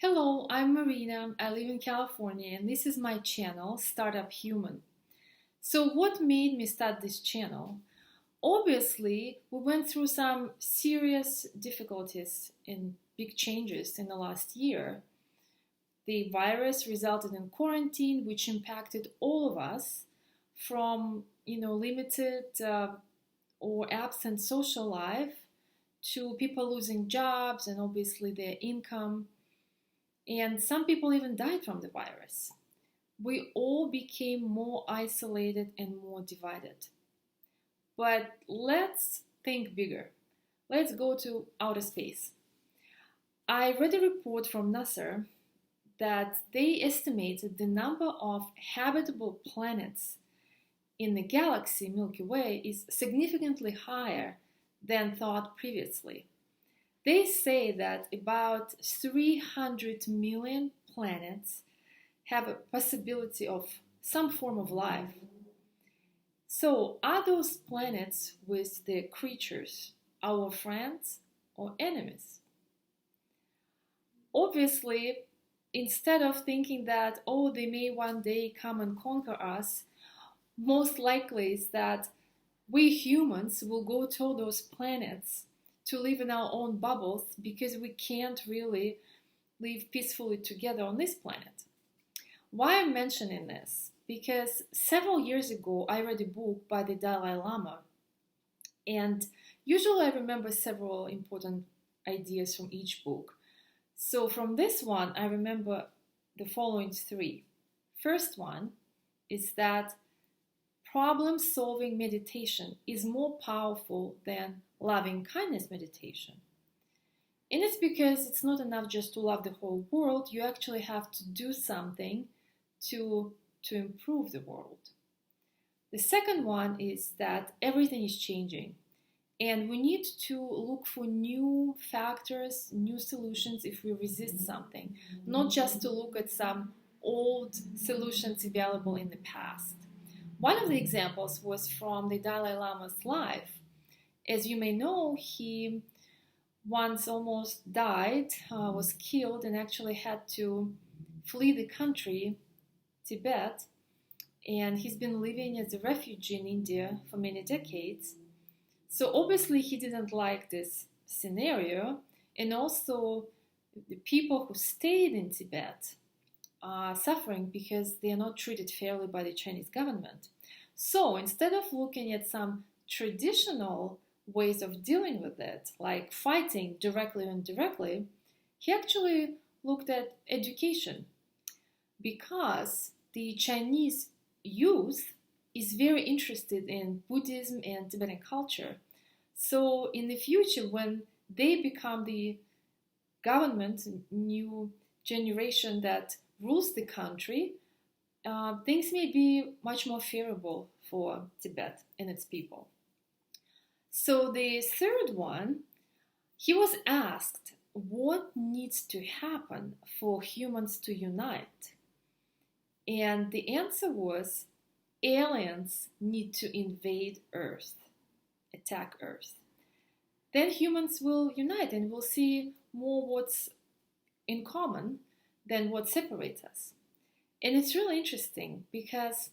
Hello, I'm Marina. I live in California and this is my channel, Startup Human. So, what made me start this channel? Obviously, we went through some serious difficulties and big changes in the last year. The virus resulted in quarantine, which impacted all of us from limited or absent social life to people losing jobs and obviously their income, and some people even died from the virus. We all became more isolated and more divided. But let's think bigger. Let's go to outer space. I read a report from NASA that they estimated the number of habitable planets in the galaxy Milky Way is significantly higher than thought previously. They say that about 300 million planets have a possibility of some form of life. So, are those planets with the creatures our friends or enemies? Obviously, instead of thinking that, oh, they may one day come and conquer us, most likely is that we humans will go to those planets to live in our own bubbles because we can't really live peacefully together on this planet. Why I'm mentioning this? Because several years ago I read a book by the Dalai Lama, and usually I remember several important ideas from each book. So from this one I remember the following three. First one is that problem solving meditation is more powerful than loving kindness meditation. And it's because it's not enough just to love the whole world, you actually have to do something to improve the world. The second one is that everything is changing and we need to look for new factors, new solutions if we resist something, not just to look at some old solutions available in the past. One of the examples was from the Dalai Lama's life. As you may know, he once almost died, was killed, and actually had to flee the country, Tibet, and he's been living as a refugee in India for many decades. So obviously he didn't like this scenario, and also the people who stayed in Tibet are suffering because they are not treated fairly by the Chinese government. So instead of looking at some traditional ways of dealing with it, like fighting directly or indirectly, he actually looked at education because the Chinese youth is very interested in Buddhism and Tibetan culture. So in the future, when they become the government, new generation that rules the country, things may be much more favorable for Tibet and its people. So the third one, he was asked what needs to happen for humans to unite. And the answer was aliens need to invade Earth, attack Earth. Then humans will unite and we'll see more what's in common than what separates us. And it's really interesting because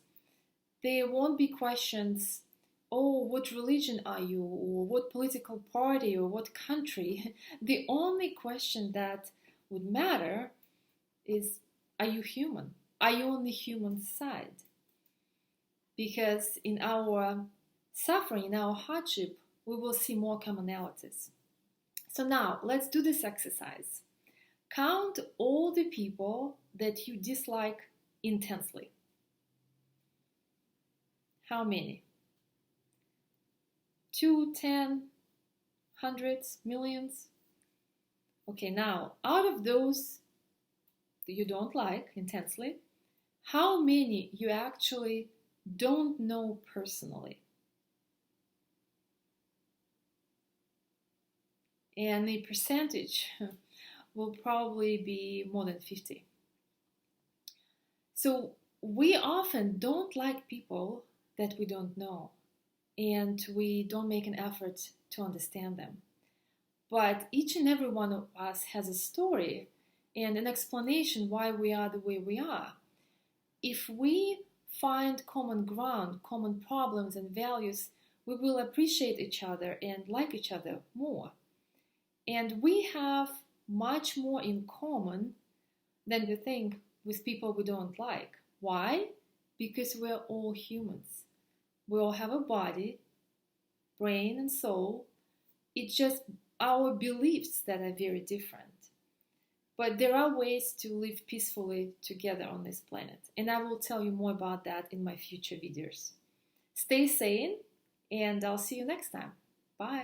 there won't be questions, oh, what religion are you, or what political party, or what country. The only question that would matter is, are you human? Are you on the human side? Because in our suffering, in our hardship, we will see more commonalities. So now, let's do this exercise. Count all the people that you dislike intensely. How many? 2, 10, hundreds, millions? Okay, now, out of those that you don't like intensely, how many you actually don't know personally? And the percentage will probably be more than 50. So we often don't like people that we don't know, and we don't make an effort to understand them. But each and every one of us has a story, and an explanation why we are the way we are. If we find common ground, common problems and values, we will appreciate each other and like each other more. And we have much more in common than we think with people we don't like. Why? Because we're all humans. We all have a body, brain, and soul. It's just our beliefs that are very different. But there are ways to live peacefully together on this planet, and I will tell you more about that in my future videos. Stay sane, and I'll see you next time.